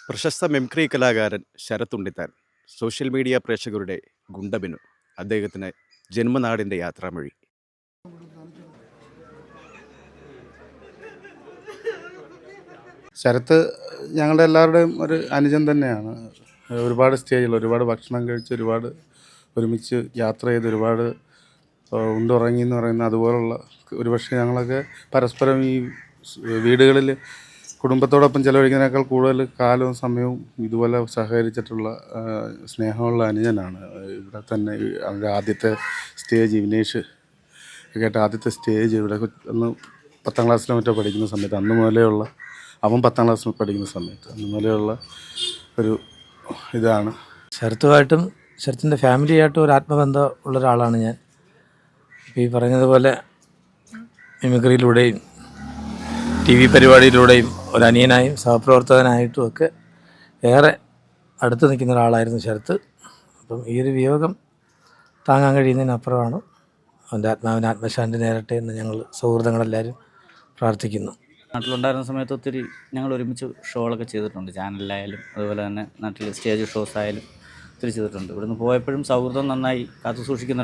പ്രശസ്ത മിമിക്രി കലാകാരൻ Sarath Unnithan social media പ്രേക്ഷകരുടെ ഗുണ്ടബിനു. അദ്ദേഹത്തിന് ജന്മനാടിൻ്റെ യാത്രാമൊഴി. ശരത്ത് ഞങ്ങളുടെ എല്ലാവരുടെയും ഒരു അനുജൻ തന്നെയാണ്. ഒരുപാട് സ്റ്റേജിൽ ഒരുപാട് ഭക്ഷണം കഴിച്ച് ഒരുപാട് ഒരുമിച്ച് യാത്ര ചെയ്ത് ഒരുപാട് ഉണ്ടുറങ്ങി എന്ന് പറയുന്ന അതുപോലുള്ള ഒരുപക്ഷെ ഞങ്ങളൊക്കെ പരസ്പരം ഈ വീടുകളിൽ കുടുംബത്തോടൊപ്പം ചിലവഴിക്കുന്നതിനേക്കാൾ കൂടുതൽ കാലവും സമയവും ഇതുപോലെ സഹകരിച്ചിട്ടുള്ള സ്നേഹമുള്ള അനുജനാണ്. ഇവിടെ തന്നെ അവരുടെ ആദ്യത്തെ സ്റ്റേജ് വിനേഷ് കേട്ട ആദ്യത്തെ സ്റ്റേജ് ഇവിടെ അന്ന് 10ാം ക്ലാസ്സിലോ മറ്റോ പഠിക്കുന്ന സമയത്ത് അന്ന് മുതലേയുള്ള അവൻ 10ാം ക്ലാസ്സിൽ പഠിക്കുന്ന സമയത്ത് അന്ന് മുതലെയുള്ള ഒരു ഇതാണ്. ശരത്തുമായിട്ടും ശരത്തിൻ്റെ ഫാമിലിയായിട്ടും ഒരു ആത്മബന്ധം ഉള്ള ഒരാളാണ് ഞാൻ. ഈ പറഞ്ഞതുപോലെ മിമിക്രിയിലൂടെയും TV പരിപാടിയിലൂടെയും ഒരനിയനായും സഹപ്രവർത്തകനായിട്ടും ഒക്കെ ഏറെ അടുത്ത് നിൽക്കുന്ന ഒരാളായിരുന്നു ശരത്ത്. അപ്പം ഈ ഒരു വിയോഗം താങ്ങാൻ കഴിയുന്നതിനപ്പുറമാണ്. അവൻ്റെ ആത്മാവിന് ആത്മശാന്തി നേരട്ടെ എന്ന് ഞങ്ങൾ സൗഹൃദങ്ങളെല്ലാവരും പ്രാർത്ഥിക്കുന്നു. നാട്ടിലുണ്ടായിരുന്ന സമയത്ത് ഒത്തിരി ഞങ്ങൾ ഒരുമിച്ച് ഷോകളൊക്കെ ചെയ്തിട്ടുണ്ട്. ചാനലിലായാലും അതുപോലെ തന്നെ നാട്ടിൽ സ്റ്റേജ് ഷോസ് ആയാലും ഒത്തിരി ചെയ്തിട്ടുണ്ട്. ഇവിടുന്ന് പോയപ്പോഴും സൗഹൃദം നന്നായി കാത്തു സൂക്ഷിക്കുന്ന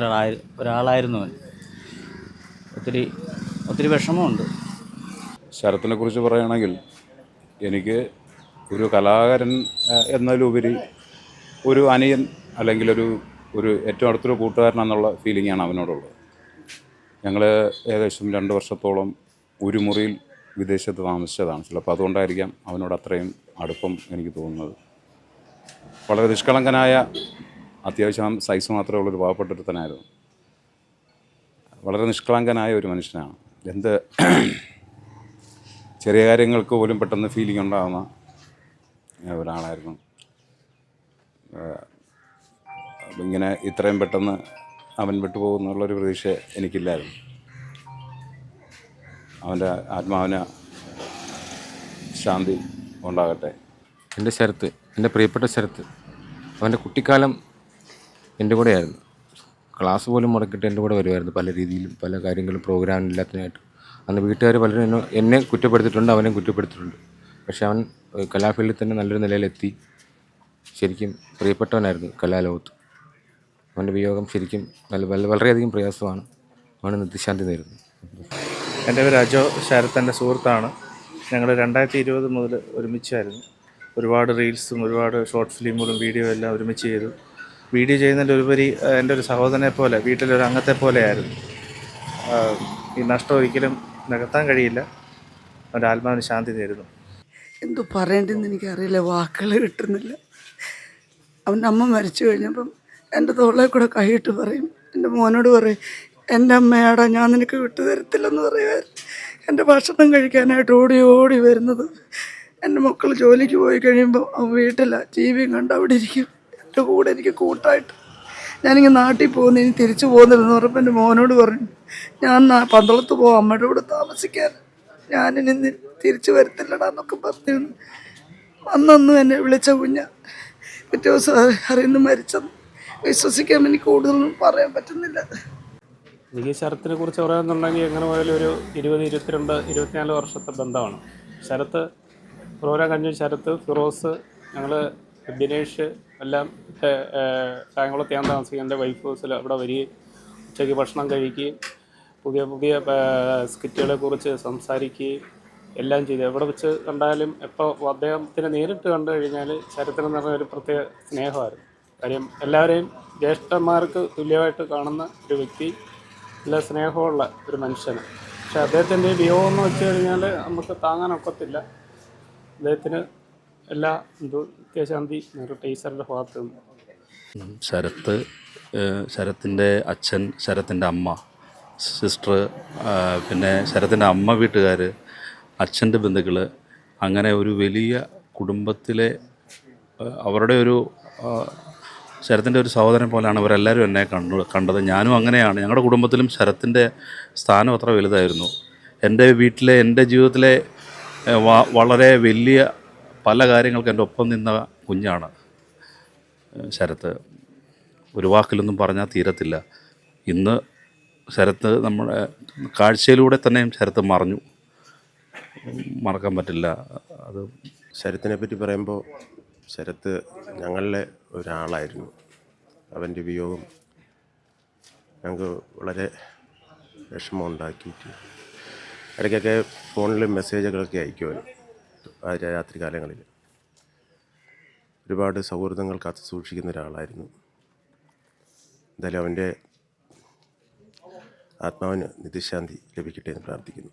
ഒരാളായിരുന്നു അവൻ. ഒത്തിരി വിഷമമുണ്ട്. ശരത്തിനെ കുറിച്ച് പറയുകയാണെങ്കിൽ എനിക്ക് ഒരു കലാകാരൻ എന്നതിലുപരി ഒരു അനിയൻ അല്ലെങ്കിൽ ഒരു ഏറ്റവും അടുത്തൊരു കൂട്ടുകാരനെന്നുള്ള ഫീലിംഗാണ് അവനോടുള്ളത്. ഞങ്ങൾ ഏകദേശം 2 വർഷത്തോളം ഒരു മുറിയിൽ വിദേശത്ത് താമസിച്ചതാണ്. ചിലപ്പോൾ അതുകൊണ്ടായിരിക്കാം അവനോട് അത്രയും അടുപ്പം എനിക്ക് തോന്നുന്നത്. വളരെ നിഷ്കളങ്കനായ, അത്യാവശ്യം സൈസ് മാത്രമേ ഉള്ളൊരു പാവപ്പെട്ടൊരുത്തനായിരുന്നു. വളരെ നിഷ്കളങ്കനായ ഒരു മനുഷ്യനാണ്. എന്ത് ചെറിയ കാര്യങ്ങൾക്ക് പോലും പെട്ടെന്ന് ഫീലിംഗ് ഉണ്ടാകുന്ന ഒരാളായിരുന്നു. ഇങ്ങനെ ഇത്രയും പെട്ടെന്ന് അവൻ വിട്ടുപോകുന്നുള്ളൊരു പ്രതീക്ഷ എനിക്കില്ലായിരുന്നു. അവൻ്റെ ആത്മാവിന് ശാന്തി ഉണ്ടാകട്ടെ. എൻ്റെ ശരത്ത്, എൻ്റെ പ്രിയപ്പെട്ട ശരത്ത്, അവൻ്റെ കുട്ടിക്കാലം എൻ്റെ കൂടെയായിരുന്നു. ക്ലാസ് പോലും മുടക്കിയിട്ട് എൻ്റെ കൂടെ വരുമായിരുന്നു. പല രീതിയിലും പല കാര്യങ്ങളും പ്രോഗ്രാമില്ലാത്തതിനായിട്ട്. അന്ന് വീട്ടുകാർ പലരും എന്നെ കുറ്റപ്പെടുത്തിയിട്ടുണ്ട്, അവനെ കുറ്റപ്പെടുത്തിയിട്ടുണ്ട്. പക്ഷെ അവൻ കലാഫീൽഡിൽ തന്നെ നല്ലൊരു നിലയിലെത്തി. ശരിക്കും പ്രിയപ്പെട്ടവനായിരുന്നു കലാലോകത്ത്. അവൻ്റെ വിയോഗം ശരിക്കും വളരെയധികം പ്രയാസമാണ്. അവന് നിത്യശാന്തി നേരുന്നു. എൻ്റെ പേര് അജോ. ശരത്ത് എൻ്റെ സുഹൃത്താണ്. ഞങ്ങൾ 2020 മുതൽ ഒരുമിച്ചായിരുന്നു. ഒരുപാട് റീൽസും ഒരുപാട് ഷോർട്ട് ഫിലിമുകളും വീഡിയോ എല്ലാം ഒരുമിച്ച് ചെയ്തു. വീഡിയോ ചെയ്യുന്നതിൻ്റെ ഉപരി എൻ്റെ ഒരു സഹോദരനെ പോലെ, വീട്ടിലൊരു അംഗത്തെ പോലെയായിരുന്നു. ഈ നഷ്ടം ഒരിക്കലും നികത്താൻ കഴിയില്ല. അവൻ്റെ ആത്മാവിന് ശാന്തി നേരുന്നു. എന്തോ പറയേണ്ടതെന്ന് എനിക്കറിയില്ല, വാക്കുകൾ കിട്ടുന്നില്ല. അവൻ്റെ അമ്മ മരിച്ചു കഴിഞ്ഞപ്പം എൻ്റെ തോളെ കൂടെ കൈയിട്ട് പറയും, എൻ്റെ മോനോട് പറയും, എൻ്റെ അമ്മയാടാ, ഞാൻ നിനക്ക് വിട്ടുതരത്തില്ലെന്ന് പറയുമായിരുന്നു. എൻ്റെ ഭക്ഷണം കഴിക്കാനായിട്ട് ഓടി ഓടി വരുന്നത്. എൻ്റെ മക്കൾ ജോലിക്ക് പോയി കഴിയുമ്പോൾ അവൻ വീട്ടില TV കണ്ട് അവിടെ ഇരിക്കും. എൻ്റെ കൂടെ എനിക്ക് കൂട്ടായിട്ട് ഞാനിങ്ങനെ നാട്ടിൽ പോകുന്നു, ഇനി തിരിച്ചു പോകുന്നില്ലെന്ന് പറഞ്ഞപ്പോൾ എൻ്റെ മോനോട് പറഞ്ഞു, ഞാൻ പന്തളത്ത് പോകാം അമ്മയുടെ കൂടെ താമസിക്കാൻ, ഞാനിനി തിരിച്ചു വരത്തില്ലടാ എന്നൊക്കെ പറഞ്ഞു. അന്നൊന്നും എന്നെ വിളിച്ച കുഞ്ഞ പിറ്റേ ദിവസം അറിയുന്നു മരിച്ചെന്ന്. വിശ്വസിക്കാൻ എനിക്ക് കൂടുതലൊന്നും പറയാൻ പറ്റുന്നില്ല. എനിക്ക് ശരത്തിനെ കുറിച്ച് പറയാമെന്നുണ്ടെങ്കിൽ എങ്ങനെ പോയാലും ഒരു 20, 22, 24 വർഷത്തെ ബന്ധമാണ്. ശരത്ത് പ്രോഗ്രാം കഴിഞ്ഞ ശരത്ത്, ഫിറോസ്, ഞങ്ങൾ ബിനേഷ് എല്ലാം കായംകുളത്ത് ഞാൻ താമസിക്കുക. എൻ്റെ വൈഫ് ഹൗസിൽ അവിടെ വരികയും ഉച്ചയ്ക്ക് ഭക്ഷണം കഴിക്കുകയും പുതിയ സ്കിറ്റുകളെ കുറിച്ച് സംസാരിക്കുകയും എല്ലാം ചെയ്തു. എവിടെ വെച്ച് കണ്ടാലും എപ്പോൾ അദ്ദേഹത്തിനെ നേരിട്ട് കണ്ടു കഴിഞ്ഞാൽ ശരത്തിനെന്ന് പറഞ്ഞ ഒരു പ്രത്യേക സ്നേഹമായിരുന്നു. കാര്യം എല്ലാവരെയും ജ്യേഷ്ഠന്മാർക്ക് തുല്യമായിട്ട് കാണുന്ന ഒരു വ്യക്തി, നല്ല സ്നേഹമുള്ള ഒരു മനുഷ്യന്. പക്ഷെ അദ്ദേഹത്തിൻ്റെ വിയോഗം എന്ന് വെച്ച് കഴിഞ്ഞാൽ നമുക്ക് താങ്ങാനൊക്കത്തില്ല. അദ്ദേഹത്തിന് എല്ലാ നിത്യശാന്തി നേരിട്ട് ഈശ്വരൻ്റെ ഭാഗത്ത് നിന്ന്. ശരത്തിൻ്റെ അച്ഛൻ, ശരത്തിൻ്റെ അമ്മ, സിസ്റ്റർ, പിന്നെ ശരത്തിൻ്റെ അമ്മ വീട്ടുകാർ, അച്ഛൻ്റെ ബന്ധുക്കൾ, അങ്ങനെ ഒരു വലിയ കുടുംബത്തിലെ അവരുടെ ഒരു ശരത്തിൻ്റെ ഒരു സഹോദരൻ പോലെയാണ് അവരെല്ലാവരും എന്നെ കണ്ടത്. ഞാനും അങ്ങനെയാണ്. ഞങ്ങളുടെ കുടുംബത്തിലും ശരത്തിൻ്റെ സ്ഥാനം അത്ര വലുതായിരുന്നു. എൻ്റെ വീട്ടിലെ, എൻ്റെ ജീവിതത്തിലെ വളരെ വലിയ പല കാര്യങ്ങൾക്ക് എൻ്റെ ഒപ്പം നിന്ന കുഞ്ഞാണ് ശരത്ത്. ഒരു വാക്കിലൊന്നും പറഞ്ഞാൽ തീരത്തില്ല. ഇന്ന് ശരത്ത് നമ്മുടെ കാഴ്ചയിലൂടെ തന്നെയും ശരത്ത് മറഞ്ഞു. മറക്കാൻ പറ്റില്ല. അത് ശരത്തിനെ പറ്റി പറയുമ്പോൾ ശരത്ത് ഞങ്ങളിലെ ഒരാളായിരുന്നു. അവൻ്റെ വിയോഗം ഞങ്ങൾക്ക് വളരെ വിഷമമുണ്ടാക്കിയിട്ട് ഇടയ്ക്കൊക്കെ ഫോണിൽ മെസ്സേജുകളൊക്കെ അയക്കുമല്ലോ ആ രാത്രി കാലങ്ങളിൽ. ഒരുപാട് സൗഹൃദങ്ങൾ കാത്തു സൂക്ഷിക്കുന്ന ഒരാളായിരുന്നു. എന്തായാലും അവൻ്റെ ആത്മാവിന് നിത്യശാന്തി ലഭിക്കട്ടെ എന്ന് പ്രാർത്ഥിക്കുന്നു.